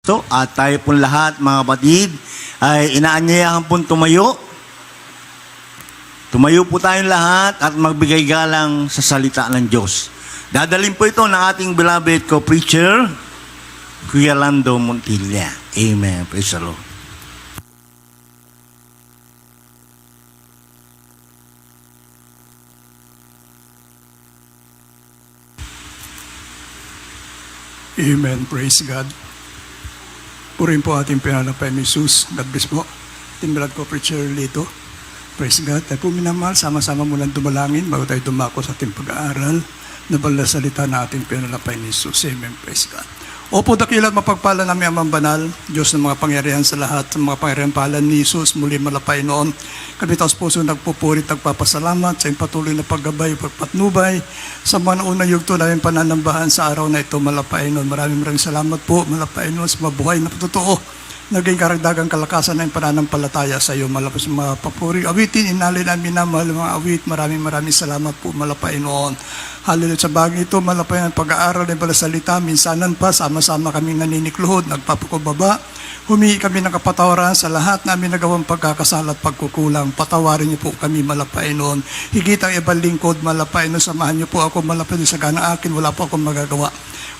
So, at tayo pong lahat, mga kapatid, ay inaanyayahan pong tumayo. Tumayo po tayong lahat at magbigay galang sa salita ng Diyos. Dadalhin po ito ng ating beloved co-preacher, Kuya Lando Montilla. Amen. Praise the Lord. Amen. Praise God. Purihin po ating pinanapay ni Jesus. God bless po. Ating beloved co-preacher Lito. Praise God. Tayo po minamahal, sama-sama mo lang dumalangin bago tayo dumako sa ating pag-aaral na banal na salita na ating pinanapay ni Jesus. Amen. Praise God. Opo, dakilat mapagpala namin ang banal, Diyos ng mga pangyarihan sa lahat, ng mga pangyarihan pahalan ni Jesus, muli malapay noon. Kami taos puso nagpupurit, nagpapasalamat sa iyong patuloy na paggabay, pagpatnubay, sa mga naunang yugto namin pananambahan sa araw na ito, malapay noon. Maraming salamat po, malapay noon, sa mabuhay na totoo. Naging karagdagang kalakasan ng pananampalataya sa iyo. Malapos mga papuri. Awitin, inalin namin na mahal mga awit. Maraming salamat po, malapay noon. Hallelujah. Sa bagay ito, malapay ang pag-aaral ng balasalita. Minsanan pa, sama-sama kaming naninikluhod, nagpapakubaba. Humingi kami ng kapatawaran sa lahat namin nagawang pagkakasala at pagkukulang. Patawarin niyo po kami, malapay noon. Higit ang ibang lingkod, malapay noon. Samahan niyo po ako, malapay noon. Sa gana akin, wala po akong magagawa.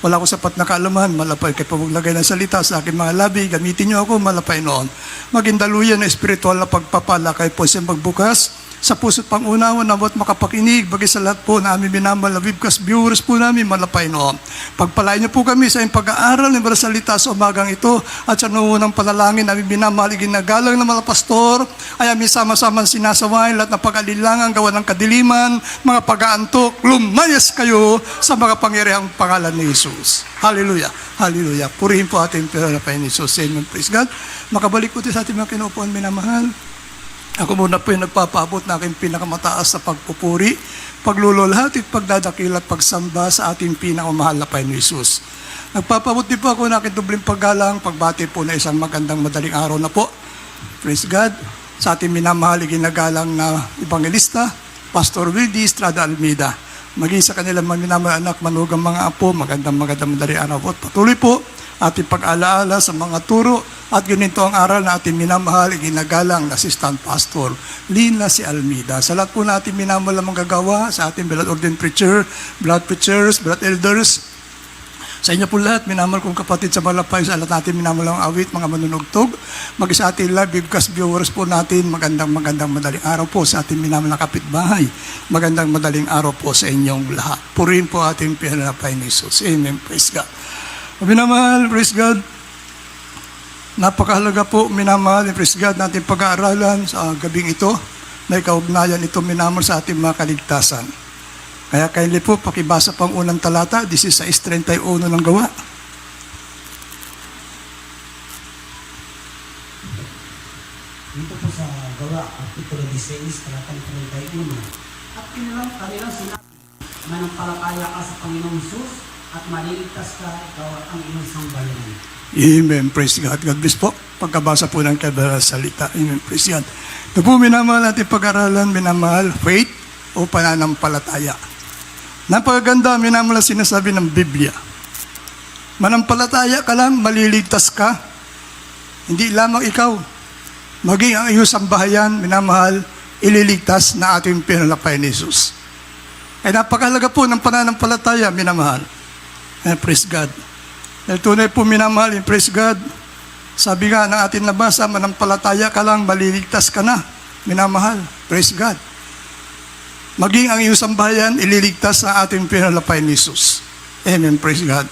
Wala ko sapat na kaalaman, malapay kayo paglagay ng salita sa aking mga labi, gamitin niyo ako, malapay noon. Maging daluyan na espiritual na pagpapala kayo po siya magbukas, sa puso't pangunawa na bawat makapakinig, bagay sa lahat po na aming minamahal na webcast viewers po namin, malapay noon. Pagpalain niyo po kami sa iyong pag-aaral ng mga salita sa umagang ito, at sa noong panalangin namin minamahal, ginagalang ng mga pastor, ay aming sama-sama sinasawain lahat ng pag-alilangan, gawa ng kadiliman, mga pag-aantok, lumayas kayo sa mga pangyarihang pangalan ni Jesus. Hallelujah. Hallelujah. Purihin po ating pinanapay ni Jesus. Amen. Praise God. Makabalik po tayo sa ating mga kinuupuan minamahal. Ako muna po yung nagpapaabot na aking pinakamataas sa pagpupuri, paglululhati at pagdadakil at pagsamba sa ating pinakamahal na Panginoon Jesus. Nagpapaabot din po ako na aking dubling paggalang, pagbati po na isang magandang madaling araw na po. Praise God. Sa ating minamahal, ginagalang na evangelista, Pastor Wildy Estrada Almeida. Maging sa kanilang mga minamahal anak, manugang mga apo, magandang madaling araw po. Patuloy po ating pag-alaala sa mga turo at ganito ang aral na ating minamahal, ginagalang na Assistant Pastor Lina si Almeida. Sa lahat po na ating minamahal na manggagawa, sa ating Beloved Ordained Preacher, Beloved Preachers, Beloved Elders, sa inyo po lahat, minamahal kong kapatid sa Malapay, sa lahat natin minamahal ang awit, mga manunugtog, mag-isa ating live webcast viewers po natin, magandang madaling araw po sa ating minamahal na kapitbahay, magandang madaling araw po sa inyong lahat. Purihin po ating pinanapay ni Jesus. Amen. Praise God. Minamahal, praise God. Napakahalaga po, minamahal, praise God, natin pag-aaralan sa gabing ito. May kaugnayan ito, minamahal, sa ating mga kaligtasan. Kaya kindly po, pakibasa pang unang talata, 16:31 ng gawa. Dito po sa gawa, Artikulo 16, talatang 31. At kanilang sinabi, manampalataya ka sa Panginoong Jesus, at maliligtas ka, ikaw at ang iyong sambayanan. Amen. Praise God. God bless po. Pagkabasa po ng kabalang salita. Amen. Praise God. Ito po, minamahal natin pag-aralan, minamahal, faith o pananampalataya. Napakaganda, minamahal ang sinasabi ng Biblia. Manampalataya ka lang, maliligtas ka. Hindi lamang ikaw. Maging ang iyong sambahayan, minamahal, ililigtas na ating pinalapay ni Jesus. Ay napakahalaga po ng pananampalataya, minamahal. And praise God. Dahil tunay po minamahal, praise God. Sabi nga ng ating nabasa, manampalataya ka lang, maliligtas ka na. Minamahal, praise God. Maging ang iyong sambahayan, ililigtas sa ating pinalapay ni Jesus. Amen, praise God.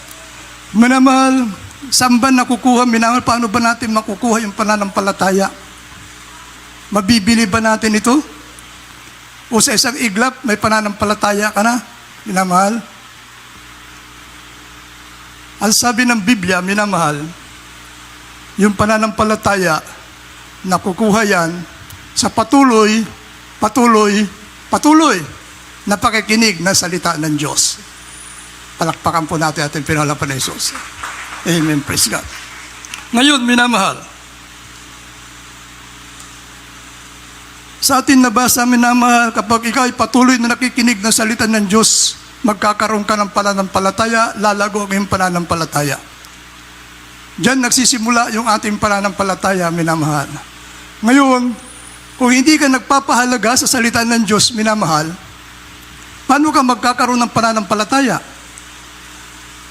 Minamahal, saan ba nakukuha? Minamahal, paano ba natin makukuha yung pananampalataya? Mabibili ba natin ito? O sa isang iglap, may pananampalataya ka na? Minamahal. Ang sabi ng Biblia, minamahal, yung pananampalataya, nakukuha yan sa patuloy na pakikinig ng salita ng Diyos. Palakpakan po natin ating pinalapan ng Jesus. Amen. Praise God. Ngayon, minamahal, sa atin nabasa, minamahal, kapag ikaw ay patuloy na nakikinig ng salita ng Diyos, magkakaroon ka ng pananampalataya, lalago ang iyong pananampalataya. Diyan nagsisimula yung ating pananampalataya, minamahal. Ngayon, kung hindi ka nagpapahalaga sa salita ng Diyos, minamahal, paano ka magkakaroon ng pananampalataya?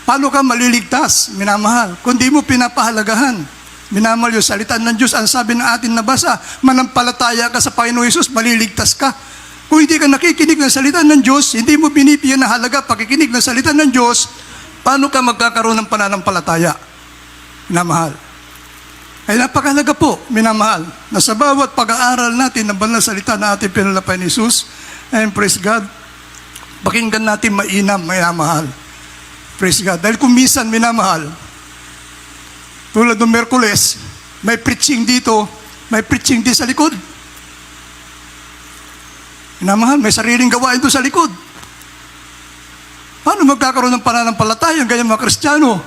Paano ka maliligtas, minamahal? Kung di mo pinapahalagahan, minamahal yung salita ng Diyos, ang sabi ng atin nabasa, manampalataya ka sa Panginoon Hesus, maliligtas ka. Kung hindi ka nakikinig ng salita ng Diyos, hindi mo binibigyan ng halaga pakikinig ng salita ng Diyos, paano ka magkakaroon ng pananampalataya? Minamahal. Ay napakahalaga po, minamahal, na sa bawat pag-aaral natin ng banal na salita na ating pinalapay ni Jesus, and praise God, pakinggan natin mainam, minamahal. Praise God. Dahil kung minsan, minamahal, tulad ng Merkules, may preaching dito, may preaching din sa likod. Minamahal, may sariling gawain doon sa likod. Paano magkakaroon ng pananampalataya ang ganyan mga Kristiyano?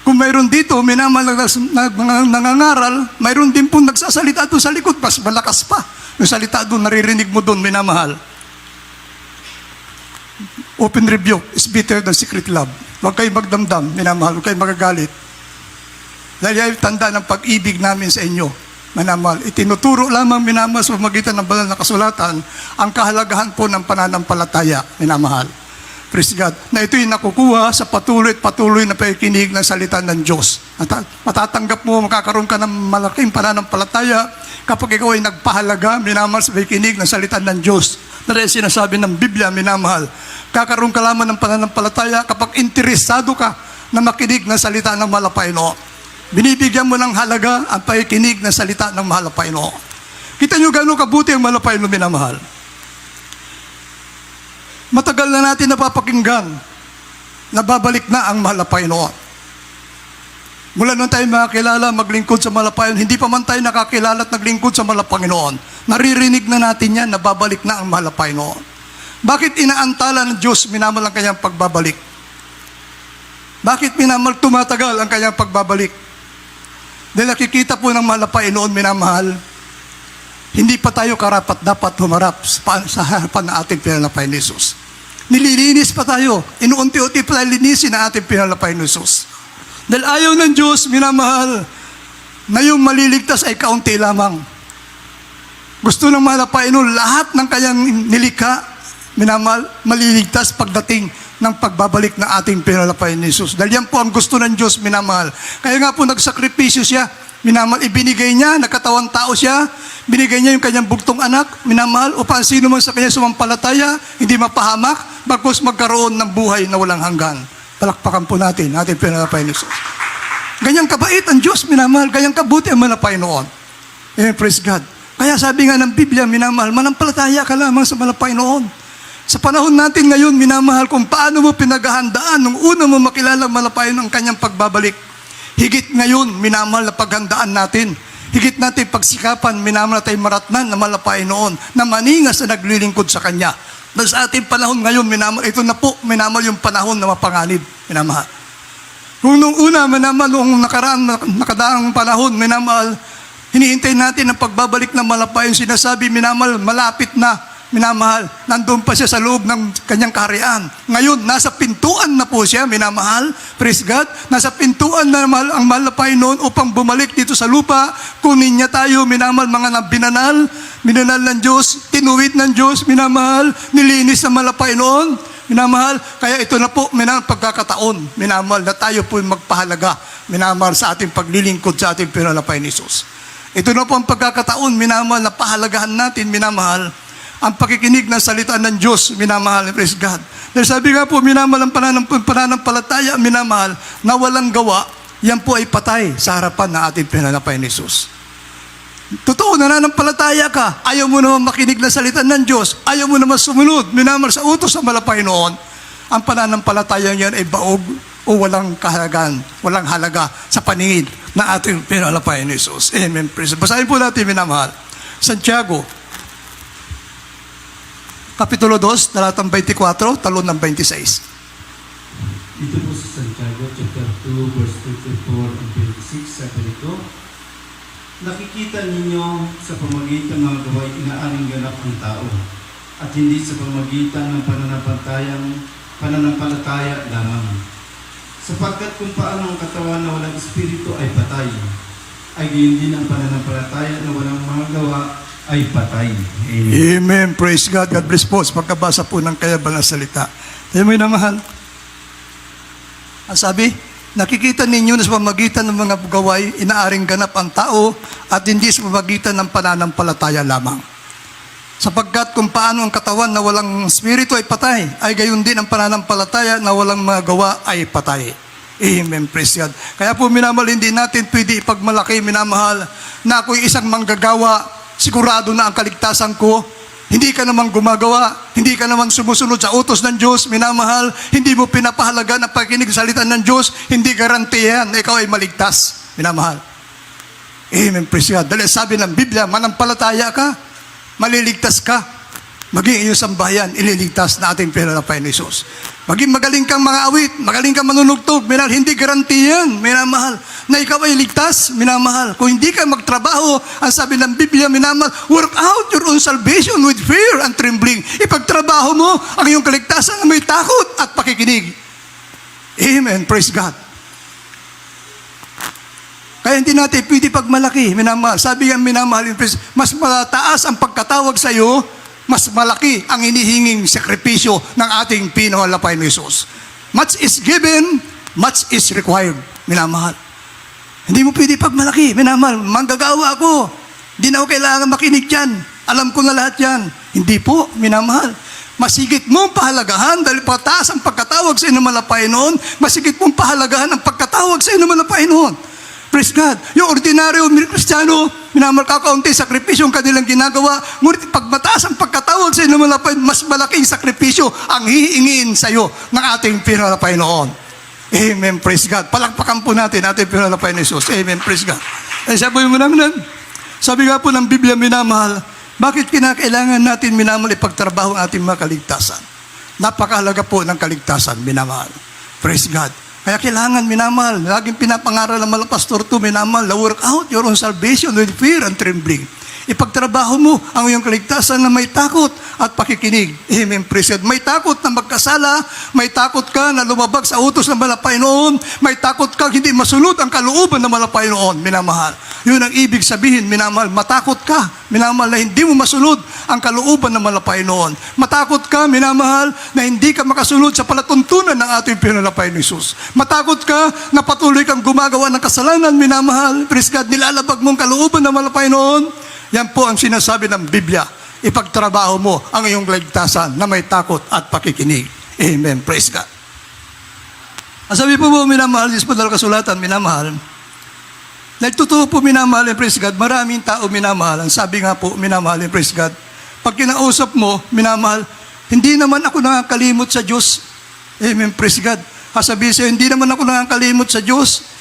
Kung mayroon dito, minamahal nangangaral, mayroon din po nagsasalita doon sa likod, mas malakas pa. Yung salita doon, naririnig mo doon, minamahal. Open rebuke is better than secret love. Huwag kayong magdamdam, minamahal, huwag kayong magagalit. Dahil yan tanda ng pag-ibig namin sa inyo, minamahal. Itinuturo lamang, minamahal, sa pamagitan ng banal na kasulatan, ang kahalagahan po ng pananampalataya, minamahal. Praise God, na ito'y nakukuha sa patuloy at patuloy na pakikinig ng salita ng Diyos. Matatanggap mo, makakaroon ka ng malaking pananampalataya kapag ikaw ay nagpahalaga, minamahal, sa pakikinig ng salita ng Diyos. Na rin sinasabi ng Biblia, minamahal. Kakaroon ka lamang ng pananampalataya kapag interesado ka na makinig ng salita ng mahal na Panginoon. Binibigyan mo ng halaga ang pakikinig ng salita ng mahal na Panginoon. Kita nyo gano'ng kabuti ang mahal na Panginoon, minamahal. Matagal na natin napapakinggan na babalik na ang mahal na Panginoon. Mula nung tayo makakilala, maglingkod sa mahal na Panginoon, hindi pa man tayo nakakilala at naglingkod sa mahal na Panginoon, naririnig na natin yan na babalik na ang mahal na Panginoon. Bakit inaantala ng Diyos minamal ang kanyang pagbabalik? Bakit minamal tumatagal ang kanyang pagbabalik? Dahil nakikita po ng mahal na Panginoon, minamahal, hindi pa tayo karapat dapat humarap sa harapan ng ating pinalapay ni Jesus. Nililinis pa tayo. Inuunti-unti pa tayo linisin ang ating pinalapay ni Jesus. Dahil ayaw ng Diyos, minamahal, na yung maliligtas ay kaunti lamang. Gusto ng mahal na Panginoon, lahat ng kanyang nilikha, minamahal, maliligtas pagdating ng pagbabalik ng ating pinalapay ni Jesus. Dahil yan po ang gusto ng Diyos, minamahal. Kaya nga po nagsakripisyo siya, minamahal, ibinigay niya, nakatawang tao siya, binigay niya yung kanyang bugtong anak, minamahal, upang sino man sa kanya sumampalataya, hindi mapahamak, bagkus magkaroon ng buhay na walang hanggan. Palakpakan po natin, ating pinalapay ni Jesus. Ganyang kabait ang Diyos, minamahal, ganyang kabuti ang malapay noon. Praise God. Kaya sabi nga ng Biblia, minamahal, manampalataya ka lamang sa malapay noon. Sa panahon natin ngayon, minamahal, kung paano mo pinaghahandaan nung una mo makilala malapay ng kanyang pagbabalik. Higit ngayon, minamahal na paghandaan natin. Higit natin pagsikapan, minamahal na tayo maratnan na malapay noon, na maningas na naglilingkod sa Kanya. Dahil sa ating panahon ngayon, minamahal, ito na po, minamahal yung panahon na mapanganib, minamahal. Kung nung una, minamahal, nung nakadaang panahon, minamahal, hinihintay natin ang pagbabalik ng malapay, yung sinasabi, minamahal, malapit na, minamahal, nandun pa siya sa loob ng kanyang kaharian. Ngayon, nasa pintuan na po siya, minamahal, praise God, nasa pintuan na ang mahal na Panginoon upang bumalik dito sa lupa, kunin niya tayo, minamahal, mga binanal ng Diyos, tinuwid ng Diyos, minamahal, nilinis ng mahal na Panginoon, minamahal, kaya ito na po, minamahal, pagkakataon, minamahal, na tayo po magpahalaga, minamahal, sa ating paglilingkod sa ating pinalapay ni Jesus. Ito na po ang pagkakataon, minamahal, na pahalagahan natin, minamahal, ang pakikinig ng salita ng Diyos, minamahal, praise God. Dahil sabi nga po, minamahal ang pananampalataya, minamahal, na walang gawa, yan po ay patay sa harapan ng ating pinalapay ni Jesus. Totoo, nananampalataya ka, ayaw mo naman makinig ng salita ng Diyos, ayaw mo naman sumunod, minamahal, sa utos ng malapay noon, ang pananampalataya yan ay baog o walang kahalagan, walang halaga sa paningin ng ating pinalapay ni Jesus. Amen, praise God. Basahin po natin, minamahal, Santiago, Kapitulo 2, talatang 24, talon ng 26. Dito po sa Santiago, chapter 2, verse 24 and 26, sabi nito, nakikita ninyo sa pamagitan ng mga gawain inaaring ganap ang tao, at hindi sa pamagitan ng pananampalataya lamang. Sapagkat kung paano ang katawan na walang espiritu ay patay, ay gayon din ang pananampalataya na walang mga gawa ay patay. Amen. Amen. Praise God. God bless po sa pagkabasa po ng kayabang na salita. Tayo mo na mahal. Ang sabi, nakikita ninyo na sa pamagitan ng mga gaway, inaaring ganap ang tao at hindi sa pamagitan ng pananampalataya lamang. Sapagkat kung paano ang katawan na walang spirito ay patay, ay gayon din ang pananampalataya na walang mga gawa ay patay. Amen. Praise God. Kaya po minamahal, hindi natin pwede ipagmalaki, minamahal, na ako'y isang manggagawa, sigurado na ang kaligtasan ko. Hindi ka naman gumagawa, hindi ka naman sumusunod sa utos ng Diyos, minamahal, hindi mo pinapahalaga ang pakikinig sa salita ng Diyos, hindi garantiyan na ikaw ay maligtas, minamahal. Amen. Praise God. Dahil sabi ng Biblia, manampalataya ka, maliligtas ka. Maging iyong sambahayan, ililigtas na ating pinanapay ni Jesus. Maging magaling kang mga awit, magaling kang manunugtog, minamahal, hindi garantiyan, minamahal, na ikaw ay ligtas, minamahal. Kung hindi ka magtrabaho, ang sabi ng Biblia, minamahal, work out your own salvation with fear and trembling. Ipagtrabaho mo ang iyong kaligtasan na may takot at pakikinig. Amen. Praise God. Kaya hindi natin pwede pagmalaki, minamahal. Sabi nga, minamahal, mas mataas ang pagkatawag sa iyo, mas malaki ang hinihinging sakripisyo ng ating pinangalapay ni Jesus. Much is given, much is required, minamahal. Hindi mo pwede pagmalaki, minamahal. Manggagawa ako. Hindi na ako kailangan makinig dyan. Alam ko na lahat yan. Hindi po, minamahal. Masigit mong pahalagahan dahil pataas ang pagkatawag sa inumalapay noon, masigit mong pahalagahan ang pagkatawag sa inumalapay noon. Praise God. Yung ordinaryo Kristiyano, minamahal, kakaunti sakripisyo ang kanilang ginagawa, ngunit pag mataas ang pagkatawag sa inumalapay, mas malaking sakripisyo ang hihingiin sa iyo ng ating pinanalapay noon. Amen. Praise God. Palakpakan po natin ating pinanalapay ni Jesus. Amen. Praise God. Ay sabi mo naman, sabi nga po ng Biblia, minamahal, bakit kinakailangan natin, minamahal, ipagtrabaho ang ating mga kaligtasan? Napakahalaga po ng kaligtasan, minamahal. Praise God. Kaya kailangan, minamahal, laging pinapangaral ng mga pastor to, minamahal, work out your own salvation with fear and trembling. Ipagtrabaho mo ang iyong kaligtasan na may takot at pakikinig. Amen. Praise God. May takot na magkasala, may takot ka na lumabag sa utos ng malapay noon, may takot ka hindi masunod ang kalooban ng malapay noon, minamahal. Yun ang ibig sabihin, minamahal, matakot ka, minamahal, na hindi mo masunod ang kalooban ng malapay noon. Matakot ka, minamahal, na hindi ka makasunod sa palatuntunan ng ating pinanalapay ni Jesus. Matakot ka na patuloy kang gumagawa ng kasalanan, minamahal. Praise God, nilalabag mong kalooban ng malapay noon. Yan po ang sinasabi ng Biblia. Ipagtrabaho mo ang iyong kaligtasan na may takot at pakikinig. Amen. Praise God. Ang sabi po minamahal, Diyos po dahil kasulatan, minamahal. Nagtotoo po, minamahal, praise God, maraming tao minamahal. Ang sabi nga po, minamahal, praise God, pag kinausap mo, minamahal, hindi naman ako nakakalimot sa Diyos. Amen. Praise God. Sabi sa'yo, hindi naman ako nakakalimot sa Diyos.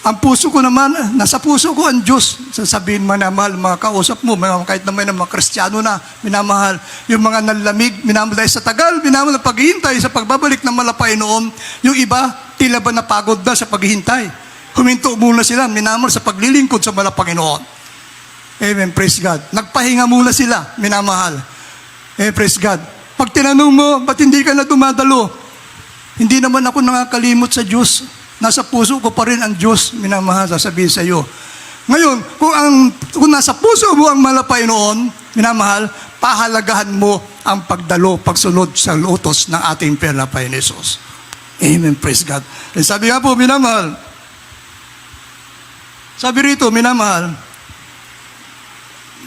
Ang puso ko naman, nasa puso ko ang Diyos. Sasabihin mo, minamahal, mga kausap mo, kahit naman ng mga Kristiyano na, minamahal, yung mga nanlamig, minamahal, dahil sa tagal, minamahal, paghihintay sa pagbabalik ng malapay noon, yung iba, tila ba napagod na sa paghihintay. Huminto muna sila, minamahal, sa paglilingkod sa malapay noon. Amen, praise God. Nagpahinga muna sila, minamahal. Amen, praise God. Pag tinanong mo, ba't hindi ka na dumadalo? Hindi naman ako nakakalimot sa Diyos. Nasa puso ko pa rin ang Diyos, minamahal, sasabihin sa iyo. Ngayon, kung nasa puso mo ang malapay noon, minamahal, pahalagahan mo ang pagdalo, pagsunod sa utos ng ating pinanalapay ni Jesus. Amen, praise God. And sabi nga po, minamahal, sabi rito, minamahal,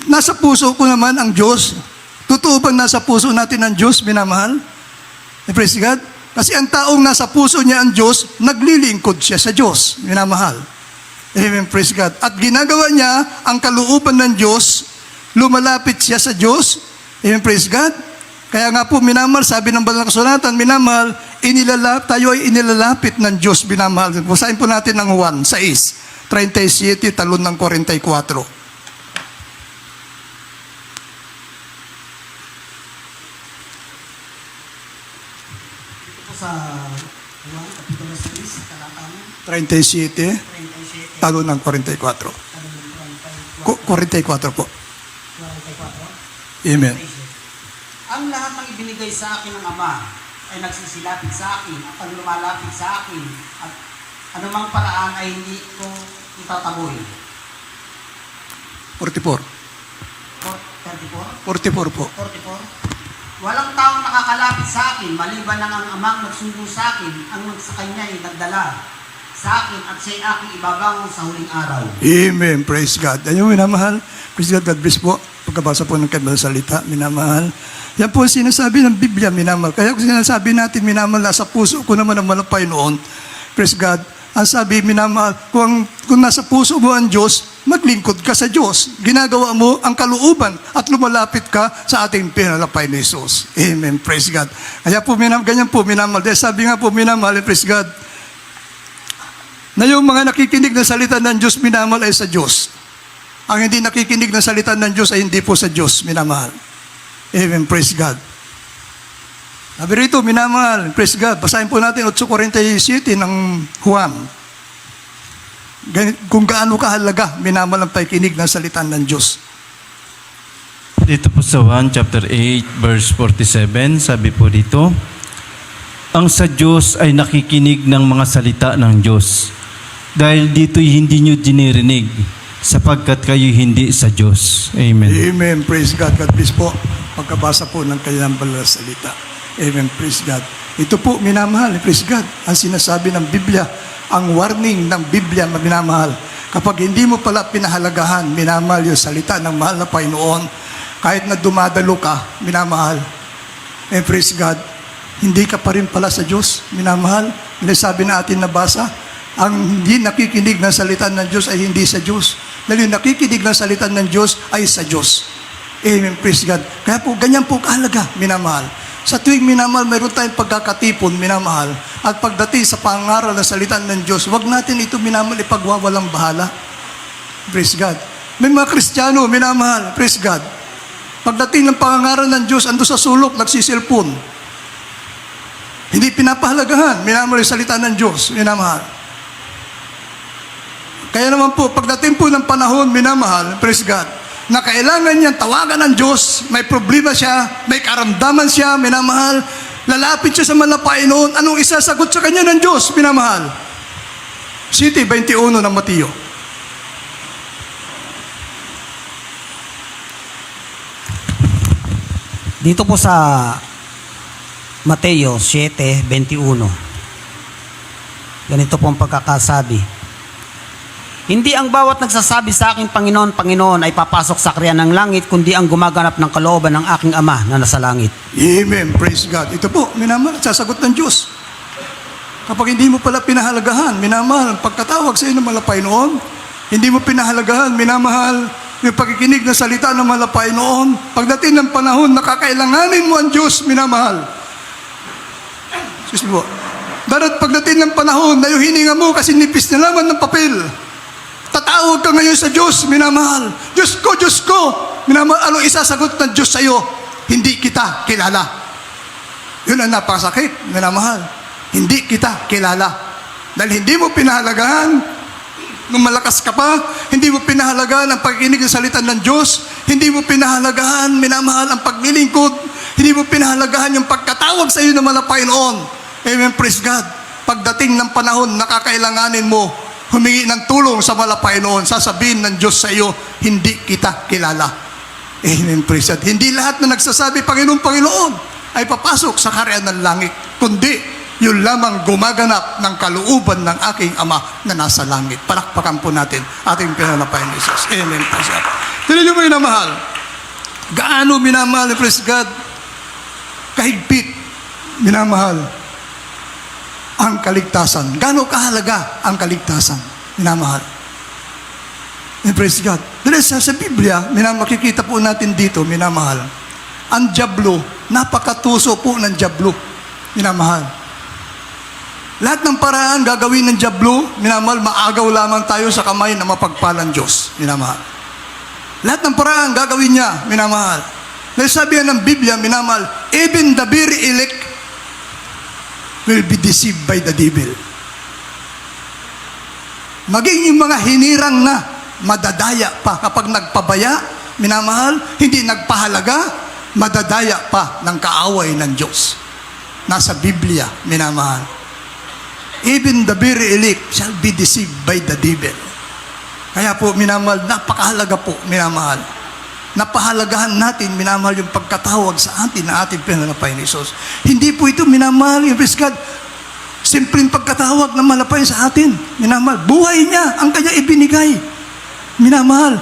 nasa puso ko naman ang Diyos. Totoo bang nasa puso natin ang Diyos, minamahal? Praise God. Kasi ang taong nasa puso niya ang Diyos, naglilingkod siya sa Diyos, minamahal. Amen, praise God. At ginagawa niya ang kalooban ng Diyos, lumalapit siya sa Diyos. Amen, praise God. Kaya nga po, minamahal, sabi ng banal na kasulatan, minamahal, tayo ay inilalapit ng Diyos, minamahal. Basahin po natin ng Juan 6:37, talon ng 44. Sa Juan, Kapitulo 6, talatang 37, 37, talon ng 44. 44 po. 44. Amen. Ang lahat ng ibinigay sa akin ng Ama ay nagsisilapit sa akin at ang lumalapit sa akin at anumang paraan ay hindi ko itataboy. 44. 34? 44 po. 44? Walang taong nakakalapit sa akin, maliban ng ang amang nagsundo sa akin, ang sa kanya ay nagdala sa akin at siya'y aking ibabangon sa huling araw. Amen. Praise God. Ayun, minamahal. Praise God. God bless po. Pagkabasa po ng kanyang salita, minamahal. Yan po ang sinasabi ng Biblia, minamahal. Kaya kung sinasabi natin, minamahal, nasa puso ko naman ang malapay noon. Praise God. Ang sabi, minamahal, kung nasa puso mo ang Diyos, maglingkod ka sa Diyos. Ginagawa mo ang kalooban at lumalapit ka sa ating pinalapay ni Jesus. Amen. Praise God. Kaya po, ganyan po, minamahal. Dahil sabi nga po, minamahal, praise God, na yung mga nakikinig ng salita ng Diyos, minamahal, ay sa Diyos. Ang hindi nakikinig ng salita ng Diyos ay hindi po sa Diyos, minamahal. Amen, praise God. Sabi rito, minamahal, praise God. Basahin po natin 8:47 ng Juan. Kung gaano kahalaga, minamahal ang pakikinig ng salita ng Diyos. Dito po sa 1 chapter 8 verse 47, sabi po dito, ang sa Diyos ay nakikinig ng mga salita ng Diyos. Dahil dito'y hindi nyo dinirinig, sapagkat kayo hindi sa Diyos. Amen. Amen, praise God. God bless po. Pagkabasa po ng kanyang banal na salita. Amen, praise God. Ito po, minamahal, praise God. Ang sinasabi ng Biblia, ang warning ng Biblia, minamahal. Kapag hindi mo pala pinahalagahan, minamahal yung salita ng mahal na Panginoon, kahit na dumadalo ka, minamahal. Praise God. Hindi ka pa rin pala sa Diyos, minamahal. Sabi natin nabasa, ang hindi nakikinig ng salita ng Diyos ay hindi sa Diyos. Dahil yung nakikinig ng salita ng Diyos ay sa Diyos. Amen, praise God. Kaya po, ganyan po kahalaga, minamahal. Sa tuwing minamahal, mayroon tayong pagkakatipon, minamahal. At pagdating sa pangaral ng salita ng Diyos, wag natin ito, minamahal, ipagwawalang bahala. Praise God. May mga Kristiyano, minamahal, praise God. Pagdating ng pangaral ng Diyos, ando sa sulok, nagsisilpon. Hindi pinapahalagahan, minamahal yung salita ng Diyos, minamahal. Kaya naman po, pagdating po ng panahon, minamahal, praise God, na kailangan niyang tawagan ng Diyos, may problema siya, may karamdaman siya, minamahal, lalapit siya sa malapay noon, anong isasagot sa kanya ng Diyos, minamahal? City 21 ng Mateo. Dito po sa Mateo 7:21. Ganito po ang pagkakasabi. Hindi ang bawat nagsasabi sa aking Panginoon, Panginoon ay papasok sa kriyan ng langit, kundi ang gumaganap ng kalooban ng aking Ama na nasa langit. Amen, praise God. Ito po, minamahal, sasagot ng Diyos. Kapag hindi mo pala pinahalagahan, minamahal, ang pagkatawag sa iyo ng malapay noon, hindi mo pinahalagahan, minamahal, yung pagkikinig ng salita ng malapay noon, pagdating ng panahon, nakakailanganin mo ang Diyos, minamahal. Excuse me po. Darat pagdating ng panahon na yung hininga mo kasi nipis na laman ng papel, tatawag ka ngayon sa Diyos, minamahal. Diyos ko, minamahal, anong isasagot ng Diyos sa iyo? Hindi kita kilala. Yun ang napakasakit, minamahal. Hindi kita kilala. Dahil hindi mo pinahalagahan, nung malakas ka pa, hindi mo pinahalagahan ang pagkikinig ng salita ng Diyos, hindi mo pinahalagahan, minamahal, ang paglilingkod, hindi mo pinahalagahan yung pagkatawag sa iyo ng malapay noon. Amen, praise God. Pagdating ng panahon, nakakailanganin mo, humingi ng tulong sa malapay noon, sasabihin ng Diyos sa iyo, hindi kita kilala. Amen, praise God. Hindi lahat na nagsasabi, Panginoon, ay papasok sa kaharian ng langit, kundi yun lamang gumaganap ng kalooban ng aking Ama na nasa langit. Palakpakan po natin ating pinalapay ni Jesus. Amen, praise God. Tinan niyo mo minamahal. Gaano minamahal ni praise God? Kahigpit, minamahal ang kaligtasan. Gaano kahalaga ang kaligtasan? Minamahal. And praise God. Dahil sa Biblia, makikita po natin dito, minamahal, ang dyablo, napakatuso po ng dyablo. Minamahal. Lahat ng paraan gagawin ng dyablo, minamahal, maagaw lamang tayo sa kamay ng mapagpalang Diyos. Minamahal. Lahat ng paraan gagawin niya, minamahal. Dahil sabi ng Biblia, minamahal, even the very elect will be deceived by the devil. Maging yung mga hinirang na, madadaya pa. Kapag nagpabaya, minamahal, hindi nagpahalaga, madadaya pa ng kaaway ng Diyos. nasa Biblia, minamahal. Even the very elect shall be deceived by the devil. Kaya po, minamahal, napakahalaga po, minamahal. Napahalagahan natin, minamahal, yung pagkatawag sa atin na ating pinalapay ni Jesus. Hindi po ito, minamahal, yung praise God, simpleng pagkatawag na malapay sa atin. Minamahal, buhay niya ang kanya ibinigay. Minamahal,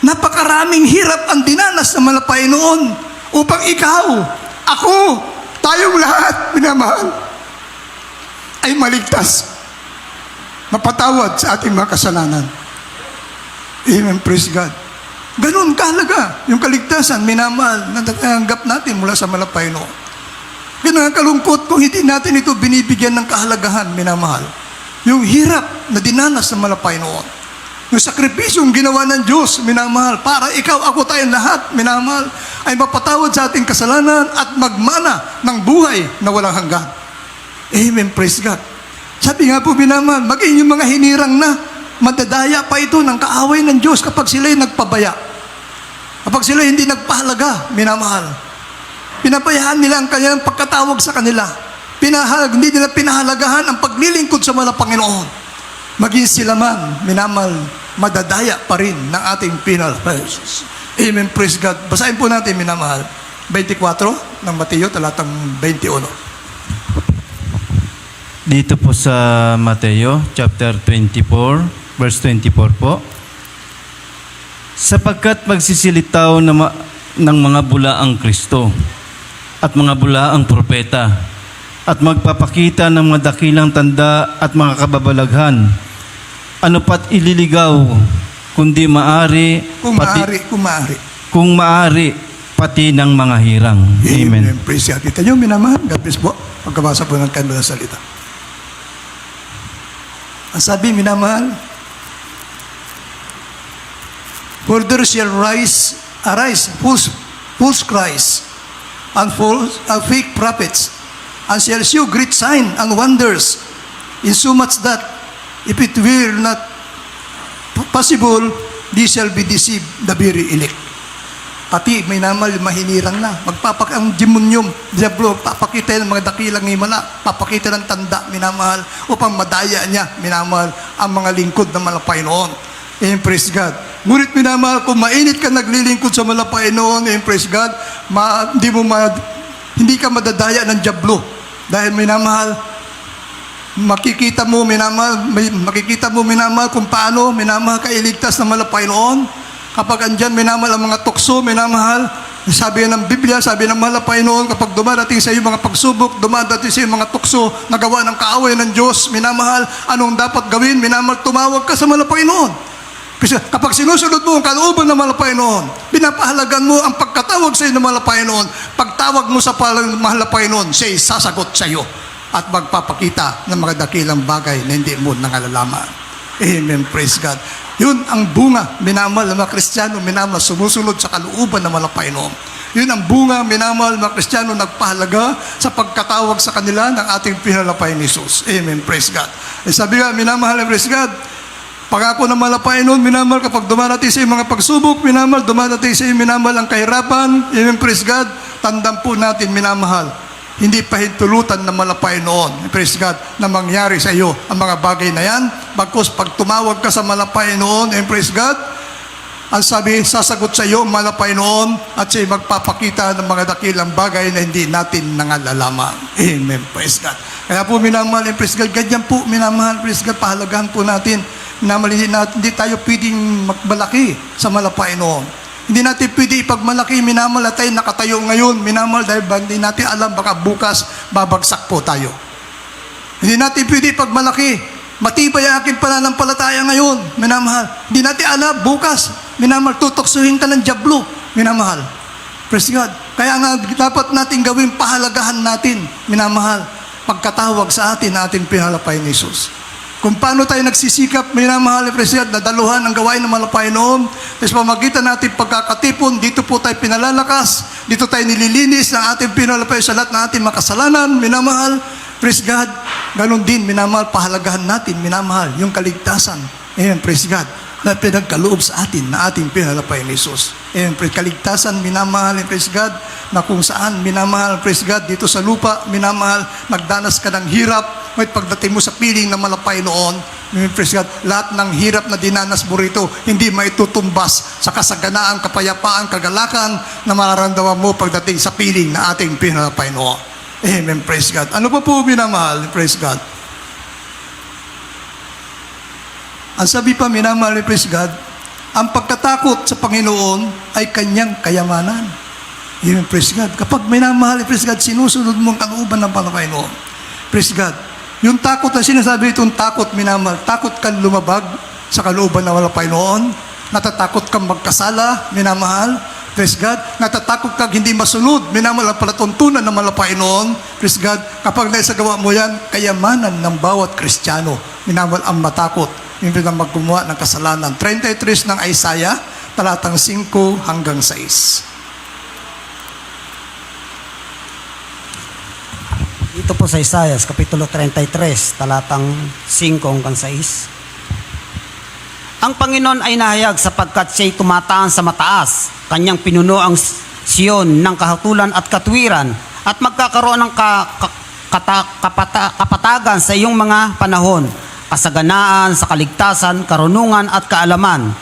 napakaraming hirap ang dinanas na malapay noon upang ikaw, ako, tayong lahat, minamahal, ay maligtas, mapatawad sa ating mga kasalanan. Amen, praise God. Ganun kahalaga yung kaligtasan, minamahal, na natanggap natin mula sa malapay noon. Ganun ang kalungkot kung hindi natin ito binibigyan ng kahalagahan, minamahal. Yung hirap na dinanas ng malapay noon. Yung sakripisyong ginawa ng Diyos, minamahal, para ikaw, ako, tayong lahat, minamahal, ay mapatawad sa ating kasalanan at magmana ng buhay na walang hanggan. Amen, praise God. Sabi nga po, minamahal, maging yung mga hinirang na, madadaya pa ito ng kaaway ng Diyos kapag sila'y nagpabaya. Kapag sila'y hindi nagpahalaga, minamahal. Pinabayaan nila ang kanyang pagkatawag sa kanila. Hindi nila pinahalagahan ang paglilingkod sa mga Panginoon. Maging sila man, minamahal, madadaya pa rin ng ating penal penalties. Amen, praise God. Basahin po natin, minamahal, 24 ng Mateo, talatang 21. Dito po sa Mateo, chapter 24, verse 24 po. Sapagkat magsisilitaw ng mga bulaang Kristo at mga bulaang propeta at magpapakita ng mga dakilang tanda at mga kababalaghan. Ano pat ililigaw, kundi kung maari, pati ng mga hirang. Amen. Praise God. Kita nyo, minamahal. God bless po. Pagkabasa po ng kanilang salita. Ang sabi, minamahal, for there shall arise false Christ and fake prophets, and shall show great signs and wonders, insomuch that if it were not possible, they shall be deceived the very elect. Pati may namal, mahinirang na. Ang demonyum, diablo, papakita ng mga dakilang himala, papakita ng tanda, minamahal, upang madaya niya, minamahal, ang mga lingkod na malapay noon. Praise God. Ngunit minamahal, kung mainit ka naglilingkod sa malapay noon, praise God, hindi ka madadaya ng diablo. Dahil minamahal, makikita mo minamahal kung paano minamahal kailigtas na malapay noon. Kapag andyan minamahal ang mga tukso, minamahal, sabi ng Biblia, sabi ng malapay noon, kapag dumadating sa iyo mga pagsubok, dumadating sa iyo mga tukso na gawa ng kaaway ng Diyos, minamahal, anong dapat gawin? Minamahal, tumawag ka sa malapay noon. Kapag sinusunod mo ang kalooban ng malapay noon, pinapahalagan mo ang pagkatawag sa iyo ng malapay noon, pagtawag mo sa malapay noon, siya'y sasagot sa iyo at magpapakita ng mga dakilang bagay na hindi mo nangalalaman. Amen, praise God. Yun ang bunga, minamahal ng mga Kristiyano, minamahal, sumusunod sa kalooban ng malapay noon. Yun ang bunga, minamahal ng mga Kristiyano, nagpahalaga sa pagkatawag sa kanila ng ating pinalapay ni Jesus. Amen, praise God. Sabi nga, minamahal ng praise God, pangako ng malapay noon, minamahal, kapag dumarating sa iyo mga pagsubok, minamahal, dumarating sa iyo, minamahal, ang kahirapan, amen, praise God, tandaan po natin, minamahal, hindi pa hintulutan na malapay noon, praise God, na mangyari sa iyo ang mga bagay na yan. Bagkus pag tumawag ka sa malapay noon, praise God, ang sabi, sasagot sa iyo malapay noon at siya'y magpapakita ng mga dakilang bagay na hindi natin nangalalaman. Amen, praise God. Kaya po minamahal, praise God, ganyan po minamahal, praise God, pahalagahan po natin, minamahal, hindi tayo pwedeng magmalaki sa malapay noon. Hindi natin pwede ipagmalaki, minamahal, at tayo nakatayo ngayon, minamahal, dahil hindi natin alam, baka bukas babagsak po tayo. Hindi natin pwede ipagmalaki, matibay ang aking pananampalataya ngayon, minamahal. Hindi natin alam, bukas, minamahal, tutoksuhin ka ng diablo, minamahal. Praise God. Kaya nga, dapat natin gawin, pahalagahan natin, minamahal, pagkatawag sa atin na ating pinalapay ni Jesus. Kung paano tayo nagsisikap, minamahal, praise God, na daluhan ang gawain ng malapay noon. Tapos pamagitan natin pagkakatipon, dito po tayo pinalalakas, dito tayo nililinis ng ating pinalapay sa lahat ng ating makasalanan, minamahal, praise God. Ganon din, minamahal, pahalagahan natin, minamahal, yung kaligtasan. Ayan, praise God. na pinagkaloob sa atin na ating pinalapay ni Jesus. And kaligtasan, minamahal, and praise God, na kung saan minamahal, praise God, dito sa lupa, minamahal, magdanas ka ng hirap, may pagdating mo sa piling na malapay noon, praise God, lahat ng hirap na dinanas mo rito, hindi maitutumbas sa kasaganaan, kapayapaan, kagalakan na mararamdaman mo pagdating sa piling na ating pinalapay noon. Amen, praise God. Ano pa po minamahal, praise God? Ang sabi pa, minamahal, praise God, ang pagkatakot sa Panginoon ay kanyang kayamanan. Amen, praise God. Kapag minamahal, praise God, sinusunod mo ang kalooban ng Panginoon. Praise God. Yung takot na sinasabi itong takot, minamahal, takot kang lumabag sa kalooban ng Panginoon, natatakot kang magkasala, minamahal, praise God, natatakot kang hindi masunod, minamahal ang palatuntunan ng Panginoon, praise God, kapag naisagawa mo yan, kayamanan ng bawat Kristiyano, minamahal ang matakot, hindi na maggumawa ng kasalanan. 33 ng Isaiah, talatang 5 hanggang 6. Ito po sa Isaiah, Kapitulo 33, talatang 5 hanggang 6. Ang Panginoon ay nahayag sapagkat siya'y tumataan sa mataas. Kanyang pinuno ang Siyon ng kahatulan at katwiran at magkakaroon ng kapatagan sa iyong mga panahon, kasaganaan sa kaligtasan, karunungan at kaalaman.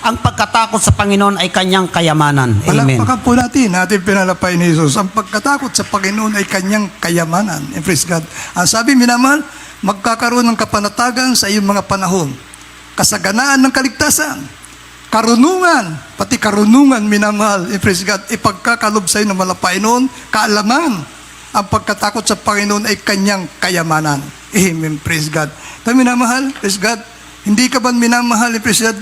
Ang pagkatakot sa Panginoon ay kanyang kayamanan. Amen. Palakpakan po natin pinalapay ni Jesus. Ang pagkatakot sa Panginoon ay kanyang kayamanan. And praise God. Ang sabi, minamahal, magkakaroon ng kapanatagan sa iyong mga panahon. Kasaganaan ng kaligtasan. Karunungan. Pati karunungan, minamahal. And praise God. Ipagkakalob sa iyo ng Panginoon, kaalaman. Ang pagkatakot sa Panginoon ay kanyang kayamanan. Amen. Praise God. Tayo minamahal, praise God. Hindi ka ba minamahal, praise God,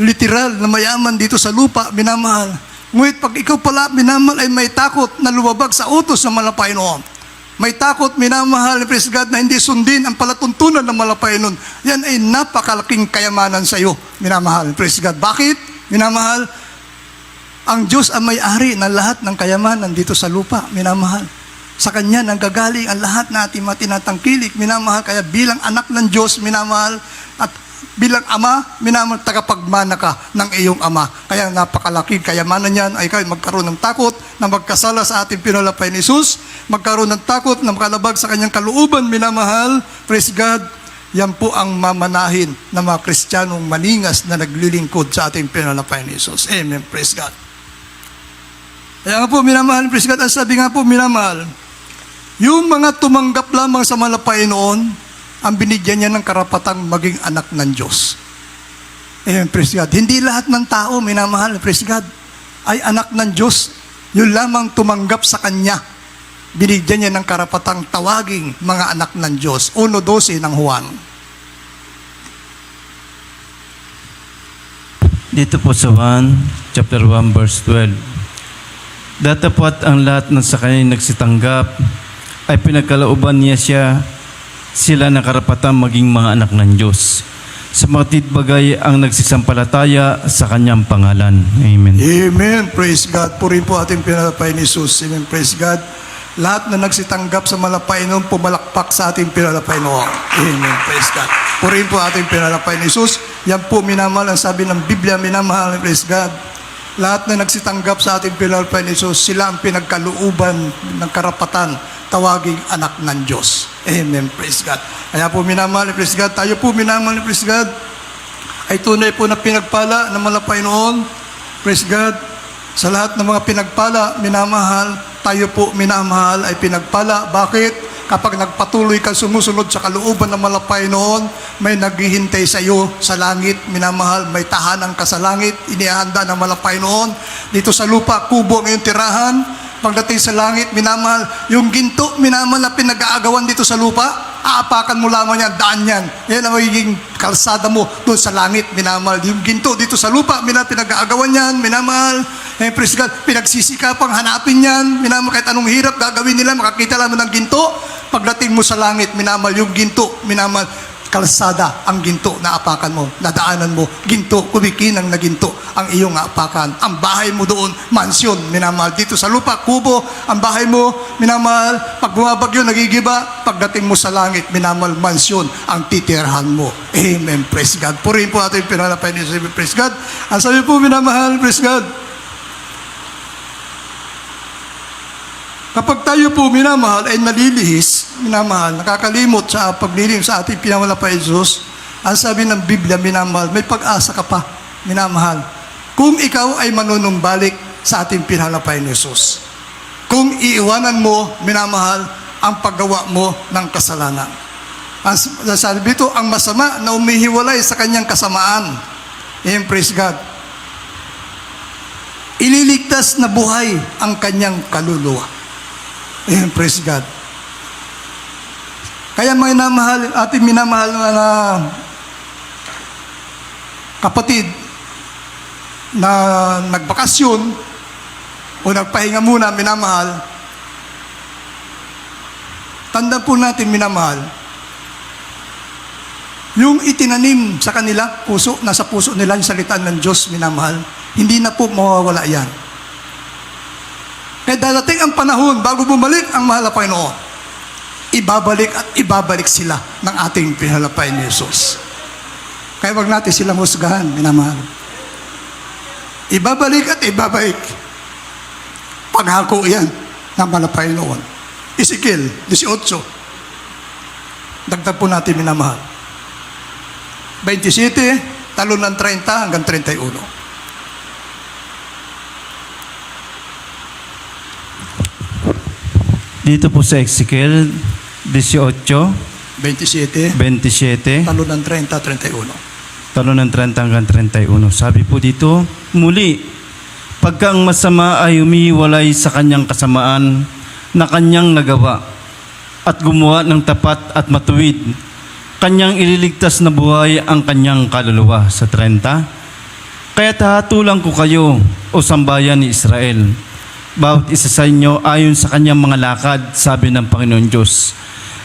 literal na mayaman dito sa lupa, minamahal. Ngunit pag ikaw pala, minamahal, ay may takot na lumabag sa utos ng Panginoon. May takot, minamahal, praise God, na hindi sundin ang palatuntunan ng Panginoon. Yan ay napakalaking kayamanan sa iyo, minamahal, praise God. Bakit? Minamahal, ang Diyos ang may-ari ng lahat ng kayamanan dito sa lupa, minamahal. Sa Kanya nanggagaling ang lahat na ating matinatangkilik, minamahal. Kaya bilang anak ng Diyos, minamahal, at bilang ama, minamahal, tagapagmana ka ng iyong ama. Kaya napakalaking kayamanan yan ay kayo magkaroon ng takot na magkasala sa ating pinalapay ni Jesus, magkaroon ng takot na makalabag sa kanyang kalooban, minamahal, praise God. Yan po ang mamanahin ng mga Kristiyanong maningas na naglilingkod sa ating pinalapay ni Jesus. Amen, praise God. Kaya nga po, minamahal, praise God, ang sabi nga po, minamahal, yung mga tumanggap lamang sa malapay noon, ang binigyan niya ng karapatang maging anak ng Diyos. Amen, praise God. Hindi lahat ng tao, minamahal, praise God, ay anak ng Diyos. Yun lamang tumanggap sa Kanya. Binigyan niya ng karapatang tawaging mga anak ng Diyos. 1:12 ng Juan. Dito po sa 1, chapter 1, verse 12. Datapwat ang lahat ng sa kanya nagsitanggap ay pinagkalooban niya sila ng karapatang maging mga anak ng Diyos. Sa mga titbagay ang nagsisampalataya sa kanyang pangalan. Amen. Amen. Praise God. Purihin po ating pinalapay ni Jesus. Amen. Praise God. Lahat na nagsitanggap sa malapay noon, pumalakpak sa ating pinalapay noon. Amen. Praise God. Purihin po ating pinalapay ni Jesus. Yan po minamahal ang sabi ng Biblia, minamahal. Praise God. Lahat na nagsitanggap sa ating pinalapay ni Jesus, sila ang pinagkalooban ng karapatan tawaging anak ng Diyos. Amen. Praise God. Kaya po minamahal, praise God. Tayo po minamahal, praise God, ay tunay po na pinagpala ng malapay noon. Praise God. Sa lahat ng mga pinagpala, minamahal, tayo po minamahal ay pinagpala. Bakit? Kapag nagpatuloy ka sumusunod sa kalooban ng malapay noon, may naghihintay sa iyo sa langit, minamahal, may tahanan ka sa langit, inihanda ng malapay noon. Dito sa lupa, kubo ang iyong tirahan. Pagdating sa langit, minamahal, yung ginto, minamahal na pinag-aagawan dito sa lupa, aapakan mo lamang yan, daan yan. Yan ang magiging kalsada mo doon sa langit, minamahal. Yung ginto dito sa lupa, pinag-aagawan yan, minamahal. Praise God, pinagsisikapang hanapin yan, minamahal, kahit anong hirap gagawin nila, makakita lamang ng ginto. Pagdating mo sa langit, minamahal, yung ginto, minamahal, kalsada ang ginto na apakan mo, nadaanan mo, ginto, kumikinang na ginto ang iyong apakan. Ang bahay mo doon, mansyon, minamahal. Dito sa lupa, kubo, ang bahay mo, minamahal. Pag bumabagyo, nagigiba, pagdating mo sa langit, minamahal, mansyon ang titirhan mo. Amen, praise God. Purihin po natin yung pinalapay ni Jesus, praise God. Ang sabi po, minamahal, praise God. Kapag tayo po minamahal ay nalilihis, minamahal, nakakalimot sa paglilim sa ating pinamalapay Jesus, ang sabi ng Biblia, minamahal, may pag-asa ka pa, minamahal. Kung ikaw ay manunumbalik sa ating pinamalapay ni Jesus. Kung iiwanan mo, minamahal, ang paggawa mo ng kasalanan. Ang sabi dito, ang masama na umihiwalay sa kanyang kasamaan. Amen, praise God. Ililigtas na buhay ang kanyang kaluluwa. Amen, praise God. Kaya mga minamahal, ating minamahal na kapatid na nagbakasyon o nagpahinga muna, minamahal, tanda po natin, minamahal, yung itinanim sa kanila, puso, nasa puso nila yung salita ng Diyos, minamahal, hindi na po mawawala yan. Kaya dadating ang panahon bago bumalik ang mahal na Panginoon, ibabalik at ibabalik sila ng ating pinalapay ni Jesus. Kaya wag natin silang husgahan, minamahal. Ibabalik at ibabalik. Paghako yan ng mahal na Panginoon. Ezekiel 18. Dagdag po natin, minamahal. 27, talo ng 30 hanggang 31. Dito po sa Ezekiel 18, 27, 27, talo ng 30, 31. talo ng 30 hanggang 31. Sabi po dito, muli, pagka ang masama ay umihiwalay sa kanyang kasamaan na kanyang nagawa at gumawa ng tapat at matuwid, kanyang ililigtas na buhay ang kanyang kaluluwa. Sa 30, kaya tahatulan ko kayo, o sambayan ni Israel, bawat isa sa inyo ayon sa kanyang mga lakad, sabi ng Panginoon Diyos.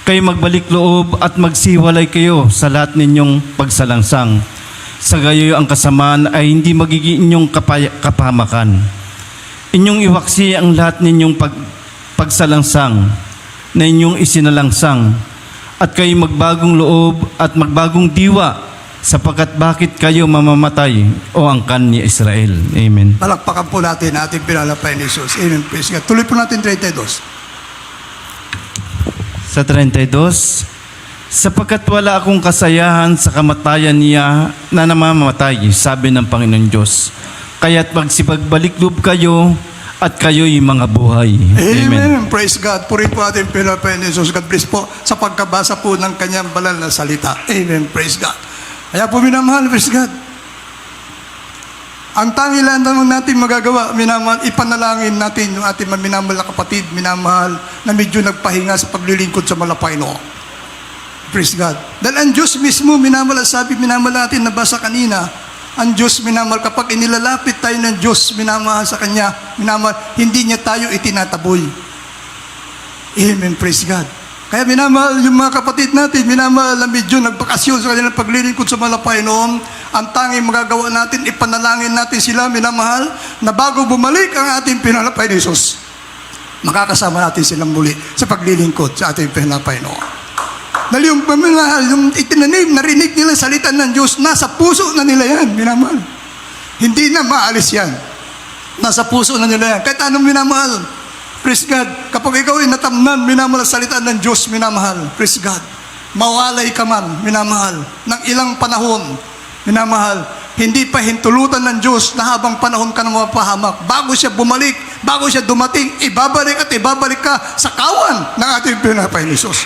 Kayo magbalik loob at magsiwalay kayo sa lahat ninyong pagsalangsang. Sa gayo ang kasamaan ay hindi magiging inyong kapahamakan. Inyong iwaksi ang lahat ninyong pagsalangsang na inyong isinalangsang, at kayo magbagong loob at magbagong diwa, sapagkat bakit kayo mamamatay, o angkan ni Israel. Amen. Palakpakan po natin ating pinalapay ni Jesus. Amen. Praise God. Tuloy po natin 32. Sa 32, sapagkat wala akong kasayahan sa kamatayan niya na namamatay, sabi ng Panginoon Diyos. Kaya't magsipagbalik-loob kayo at kayo'y mga buhay. Amen. Praise God. Purihin po ating pinalapay ni Jesus. God bless po sa pagkabasa po ng kanyang banal na salita. Amen. Praise God. Kaya po, minamahal, praise God. Ang tangi lang naman natin magagawa, minamahal, ipanalangin natin yung ating minamahal na kapatid, minamahal, na medyo nagpahinga sa paglilingkod sa malapay no. Praise God. Dahil ang Diyos mismo, minamahal, sabi, minamahal natin, nabasa kanina, ang Diyos, minamahal, kapag inilalapit tayo ng Diyos, minamahal sa Kanya, minamahal, hindi niya tayo itinataboy. Amen, praise God. Kaya minamahal yung mga kapatid natin, minamahal na medyo nagbakasyon sa kanilang paglilingkod sa malapay noon, ang tanging magagawa natin, ipanalangin natin sila, minamahal, na bago bumalik ang ating pinalapay ni Jesus, makakasama natin silang muli sa paglilingkod sa ating pinalapay noon. Dahil yung minamahal, yung itinanim, narinig nila salita ng Diyos, nasa puso na nila yan, minamahal. Hindi na maalis yan. Nasa puso na nila yan. Kahit anong minamahal, praise God, kapag ikaw ay natamnan, minamahal salita ng Diyos, minamahal, praise God, mawalay ka man, minamahal, ng ilang panahon, minamahal, hindi pa hintulutan ng Diyos na habang panahon ka na mapahamak. Bago siya bumalik, bago siya dumating, ibabalik at ibabalik ka sa kawan ng ating pinapay ni Jesus.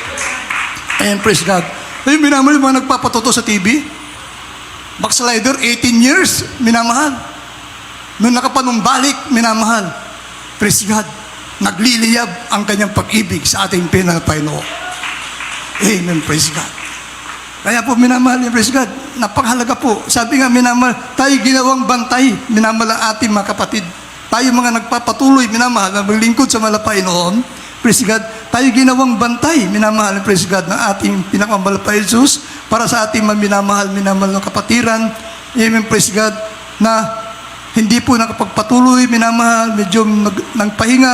And praise God. Ayun, minamahal, yung mga nagpapatuto sa TV, backslider, 18 years, minamahal. Nung nakapanumbalik, minamahal, praise God, nagliliyab ang kanyang pag-ibig sa ating pinapay no. Amen, praise God. Kaya po, minamahal, praise God, napakahalaga po. Sabi nga, minamahal, tayo ginawang bantay, minamahal ang ating mga kapatid. Tayo mga nagpapatuloy, minamahal, na maglingkod sa malapay noon, praise God, tayo tayo ginawang bantay, minamahal, praise God, ng ating pinakamamahal pa Jesus, para sa ating minamahal ng kapatiran, amen, praise God, na hindi po nakapagpatuloy, minamahal, medyo nagpahinga,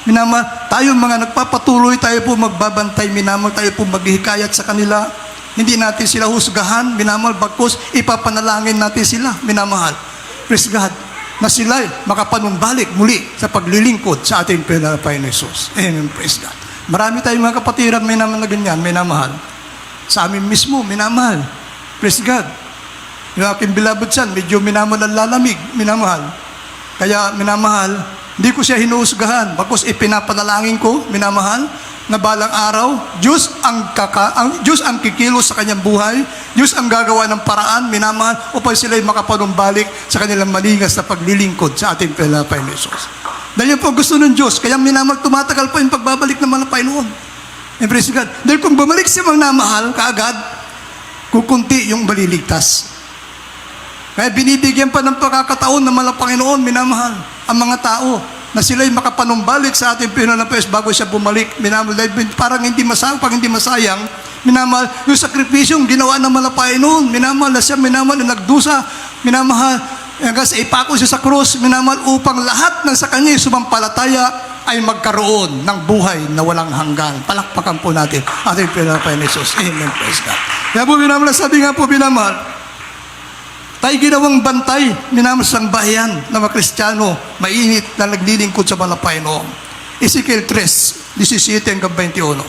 minamahal, tayo mga nagpapatuloy, tayo po magbabantay, minamahal, tayo po maghihikayat sa kanila, hindi natin sila husgahan, minamahal, bagkus ipapanalangin natin sila, minamahal, praise God, na sila'y makapanumbalik muli sa paglilingkod sa ating pinalapay na Jesus. Amen, praise God. Marami tayong mga kapatiran, may naman na ganyan, may namahal. Sa amin mismo, minamahal. Praise God. Yung aking beloved son, medyo minamahal ang lalamig, minamahal. Kaya minamahal, hindi ko siya hinuhusgahan. Bakos ipinapanalangin ko, minamahal, na balang araw, Diyos ang kikilos sa kanyang buhay, Diyos ang gagawa ng paraan, minamahal, upang sila'y makapanumbalik sa kanilang malingas na paglilingkod sa ating pinalapay na Jesus. Dahil yun po gusto ng Diyos, kaya minamahal, tumatagal pa yung pagbabalik ng malapay noon. And praise God. Dahil kung bumalik siya namahal, kaagad, kukunti yung maliligtas. Kaya binibigyan pa ng pagkakataon ng mga Panginoon, minamahal, ang mga tao, na sila'y makapanumbalik sa ating pinalapay bago siya bumalik, minamahal. Dahil parang hindi masayang, pag hindi masayang, minamahal, yung sakripisyong ginawa ng malapay noon, minamahal na siya, minamahal na nagdusa, minamahal, hanggang sa ipako siya sa krus, minamahal, upang lahat ng sa kanya sumampalataya ay magkaroon ng buhay na walang hanggan. Palakpakan po natin ating pinalapay ni Jesus. Amen. Praise God. Kaya po minamahal, sabi nga po minamahal, tayo ginawang bantay, minamahal sang bayan na mga Kristiyano, mainit na naglilingkod sa malapay noon. Ezekiel 3:17 hanggang 21.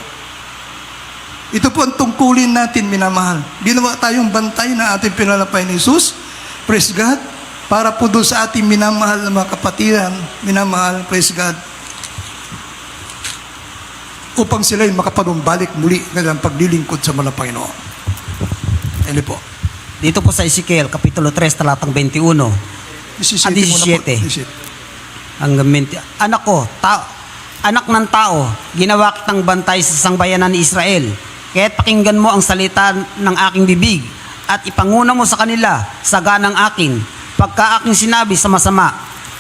Ito po ang tungkulin natin, minamahal. Ginawa tayong bantay na ating pinalapay ni Jesus. Praise God. Para po doon sa ating minamahal na mga kapatiran, minamahal, praise God, upang sila'y makapanumbalik muli ng paglilingkod sa mga Panginoon. Ano po? Dito po sa Ezekiel, Kapitulo 3, talatang 21. 17. Hanggang 20. Anak ko, anak ng tao, ginawa kitang bantay sa sangbayanan ni Israel. Kaya't pakinggan mo ang salita ng aking bibig at ipanguna mo sa kanila sa ganang akin. Pagka aking sinabi sa masama,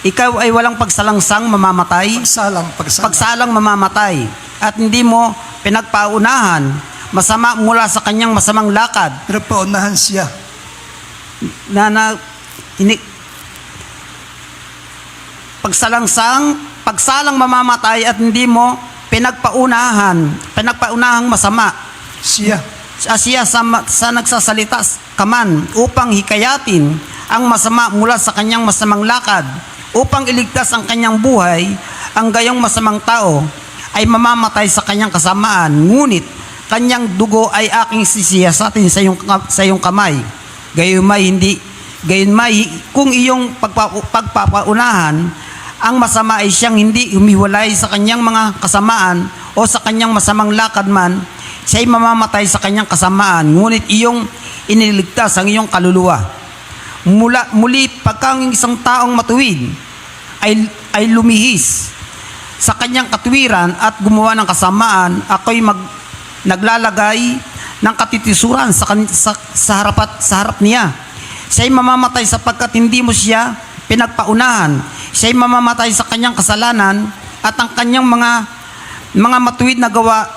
ikaw ay walang pagsalangsang mamamatay, pagsalang mamamatay, at hindi mo pinagpaunahan masama mula sa kanyang masamang lakad. Pinagpaunahan siya. Pagsalang mamamatay at hindi mo pinagpaunahang masama. Siya sa nagsasalita ka man upang hikayatin ang masama mula sa kanyang masamang lakad, upang iligtas ang kanyang buhay, ang gayong masamang tao ay mamamatay sa kanyang kasamaan, ngunit kanyang dugo ay aking sisiyasatin sa iyong kamay. Gayunmay, kung iyong pagpapaunahan ang masama ay siyang hindi humiwalay sa kanyang mga kasamaan o sa kanyang masamang lakad man, siya'y mamamatay sa kanyang kasamaan, ngunit iyong iniligtas ang iyong kaluluwa. Muli pagkang isang taong matuwid ay lumihis sa kanyang katuwiran at gumawa ng kasamaan, ako'y naglalagay ng katitisuran sa harap niya. Siya'y mamamatay sapagkat hindi mo siya pinagpaunahan. Siya'y mamamatay sa kanyang kasalanan, at ang kanyang mga matuwid na gawa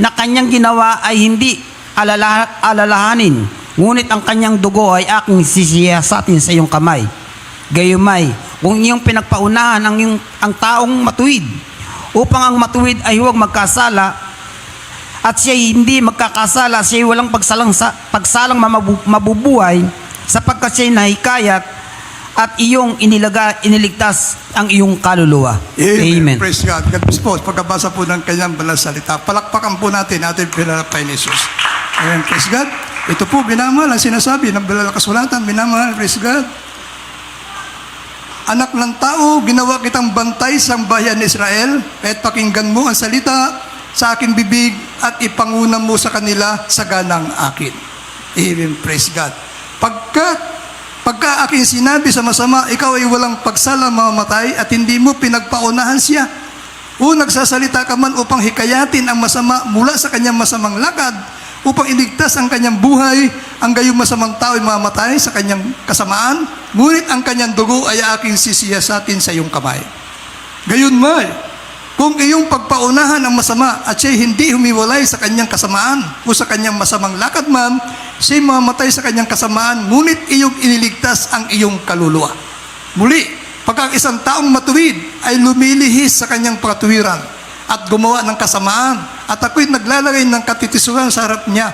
na kanyang ginawa ay hindi alalahanin. Ngunit ang kanyang dugo ay aking sisiyasatin sa iyong kamay. Gayumay, kung iyong pinagpaunahan ang taong matuwid, upang ang matuwid ay huwag magkasala, at siya hindi magkakasala, siya walang pagsalang mabubuhay, sapagkat siya nahikayat at iyong iniligtas ang iyong kaluluwa. Amen. Praise God. God bless po. Pagkabasa po ng kanyang banal salita, palakpakan po natin ating pinalapay ni Jesus. Amen. Praise God. Ito po, minamahal ang sinasabi ng banal na kasulatan, minamahal, praise God. Anak ng tao, ginawa kitang bantay sa bayan ni Israel, at pakinggan mo ang salita sa aking bibig at ipanguna mo sa kanila sa ganang akin. Amen. Praise God. Pagka aking sinabi sa masama, ikaw ay walang pagsalang mamamatay at hindi mo pinagpaunahan siya, o nagsasalita ka man upang hikayatin ang masama mula sa kanyang masamang lakad, upang iligtas ang kanyang buhay, ang gayong masamang tao ay mamamatay sa kanyang kasamaan, ngunit ang kanyang dugo ay aking sisiyasatin sa iyong kamay. Gayunmay, Kung iyong pagpaunahan ang masama at siya hindi humiwalay sa kanyang kasamaan o sa kanyang masamang lakad man, siya mamatay sa kanyang kasamaan, ngunit iyong iniligtas ang iyong kaluluwa. Muli, pagka isang taong matuwid ay lumilihis sa kanyang patuwiran at gumawa ng kasamaan, at ako'y naglalagay ng katitisuhan sa harap niya,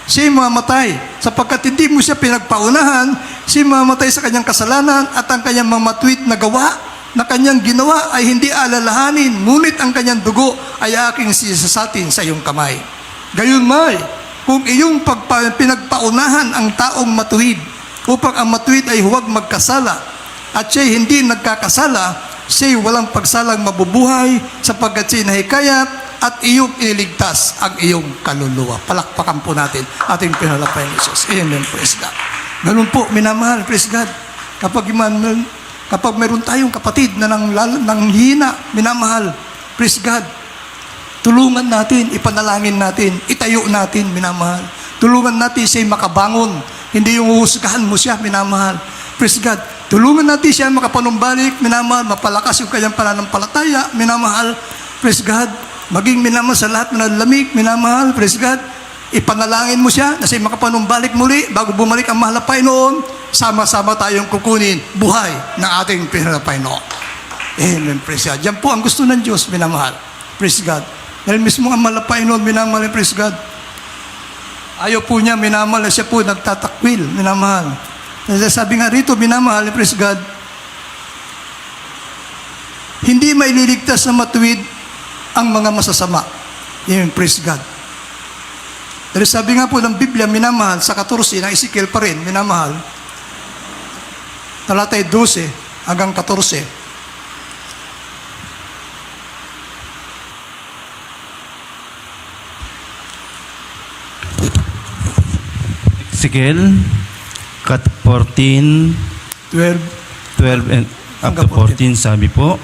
siya mamatay sapagkat hindi mo siya pinagpaunahan, siya mamatay sa kanyang kasalanan at ang kanyang mga matuwid na gawa na kanyang ginawa ay hindi alalahanin, ngunit ang kanyang dugo ay aking sisasatin sa iyong kamay. Gayunmay, kung iyong pinagpaunahan ang taong matuwid, upang ang matuwid ay huwag magkasala, at siya'y hindi nagkakasala, siya'y walang pagsalang mabubuhay, sapagkat siya'y nahikayat at iyong iniligtas ang iyong kaluluwa. Palakpakan po natin ating pinalapay ni Jesus. Amen, praise God. Ganun po, minamahal, praise God. Kapag mayroon tayong kapatid na nang hina, minamahal, praise God, tulungan natin, ipanalangin natin, itayo natin, minamahal. Tulungan natin siya'y makabangon, hindi yung uhusgahan mo siya, minamahal. Praise God. Tulungan natin siya makapanumbalik, minamahal, mapalakas yung kanyang pananampalataya, minamahal. Praise God. Maging minamahal sa lahat ng lamig, minamahal, praise God. Ipanalangin mo siya na siya makapanumbalik muli bago bumalik ang mahal na Panginoon. Sama-sama tayong kukunin buhay ng ating Panginoon. Amen, praise God. Yan po ang gusto ng Diyos, minamahal. Praise God. Dahil mismo ang mahal na Panginoon, minamahal, praise God. Ayaw po niya, minamahal, na siya po nagtatakwil, minamahal. Sabi nga rito, minamahal, praise God, hindi maililigtas na matuwid ang mga masasama. Amen, praise God. Dahil sabi nga po ng Biblia, minamahal, sa 14, na Ezekiel pa rin, minamahal, talatay 12 hanggang 14. Ezekiel 14, 12 and up to 14, sabi po.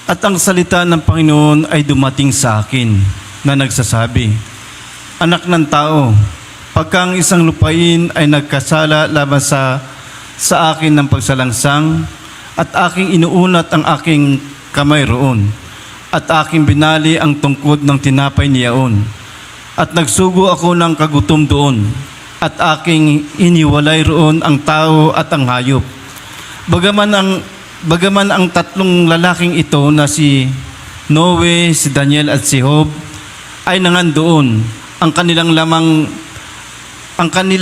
At ang salita ng Panginoon ay dumating sa akin na nagsasabi, Anak ng tao, pagka ang isang lupain ay nagkasala laban sa akin ng pagsalangsang, at aking inuunat ang aking kamay roon, at aking binali ang tungkod ng tinapay niyaon, at nagsugo ako ng kagutom doon, at aking iniwalay roon ang tao at ang hayop. Bagaman ang tatlong lalaking ito na si Noe, si Daniel at si Job ay nangandoon, ang kanila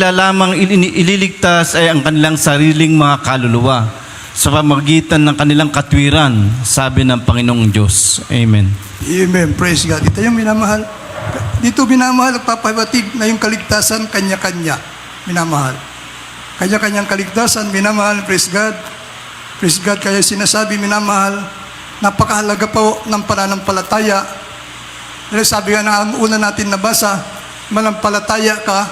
lamang ililigtas ay ang kanilang sariling mga kaluluwa sa pamamagitan ng kanilang katwiran, sabi ng Panginoong Diyos. Amen. Amen, praise God. Ito yung minamahal. Dito minamahal, nagpapahiwatig na yung kaligtasan, kanya-kanya. Minamahal. Kanya-kanyang kaligtasan, minamahal, praise God. Praise God, kaya sinasabi, minamahal, napakahalaga po ng pananampalataya. Dahil sabi nga na ang una natin nabasa, manampalataya ka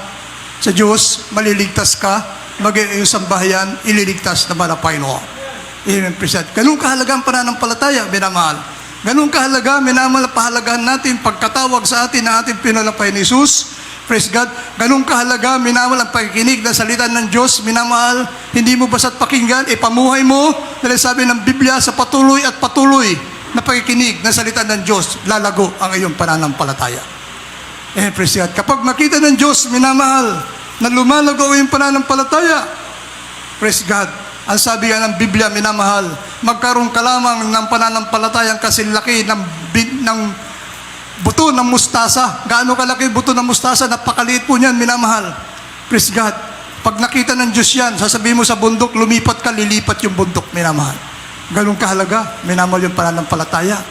sa Diyos, maliligtas ka, mag-iyong sambahayan, ililigtas na ba na Panginoon. Amen, praise God. Ganun kahalaga ang pananampalataya, minamahal. Ganun kahalaga, minamahal, pahalagahan natin pagkatawag sa atin na ating pinalapay ni Jesus. Praise God. Ganun kahalaga, minamahal, ang pakikinig ng salita ng Diyos, minamahal, hindi mo basta't pakinggan, ipamuhay mo, dahil sabi ng Biblia, sa patuloy at patuloy na pakikinig ng salita ng Diyos, lalago ang iyong pananampalataya. Praise God. Kapag makita ng Diyos, minamahal, na lumalago ang iyong pananampalataya, praise God, ang sabi nga ng Biblia, minamahal, magkaroon ka lamang ng pananampalatayang kasilaki ng buto ng mustasa. Gaano kalaki buto ng mustasa? Napakaliit po niyan, minamahal. Praise God. Pag nakita ng Diyos yan, sasabihin mo sa bundok, lumipat ka, lilipat yung bundok, minamahal. Ganun kahalaga, minamahal yung pananampalataya.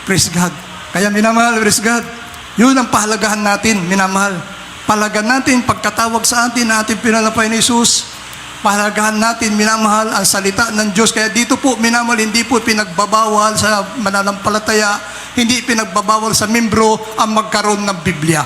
Praise God. Kaya minamahal, praise God. Yun ang pahalagahan natin, minamahal. Pahalagahan natin, pagkatawag sa atin na ating pinalapay ni Jesus, pahalagahan natin, minamahal, ang salita ng Diyos. Kaya dito po, minamahal, hindi po pinagbabawal sa mananampalataya, hindi pinagbabawal sa membro ang magkaroon ng Biblia.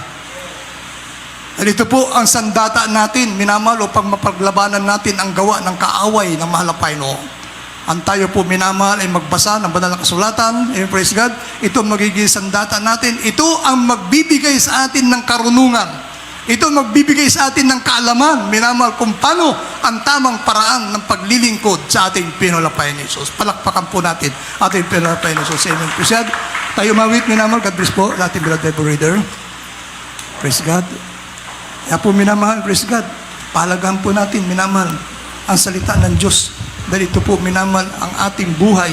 At ito po ang sandata natin, minamahal, upang mapaglabanan natin ang gawa ng kaaway ng mahal na Panginoon. Ang tayo po, minamahal, ay magbasa ng banal na kasulatan. Praise God. Ito ang magiging sandata natin. Ito ang magbibigay sa atin ng karunungan Ito magbibigay sa atin ng kaalaman, minamahal, kung paano ang tamang paraan ng paglilingkod sa ating pinalapayan ni Jesus. Palakpakan po natin ating pinalapayan ni Jesus. Amen. Praise God. Tayo mawit, minamahal. God bless po sa ating beloved Bible reader. Praise God. Kaya po minamahal, praise God. Palagahan po natin, minamahal, ang salita ng Diyos. Dahil ito po, minamahal, ang ating buhay.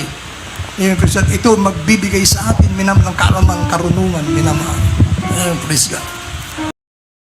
Amen. Praise God. Ito magbibigay sa atin, minamahal, ng kaalaman, karunungan, minamahal. Amen. Praise God.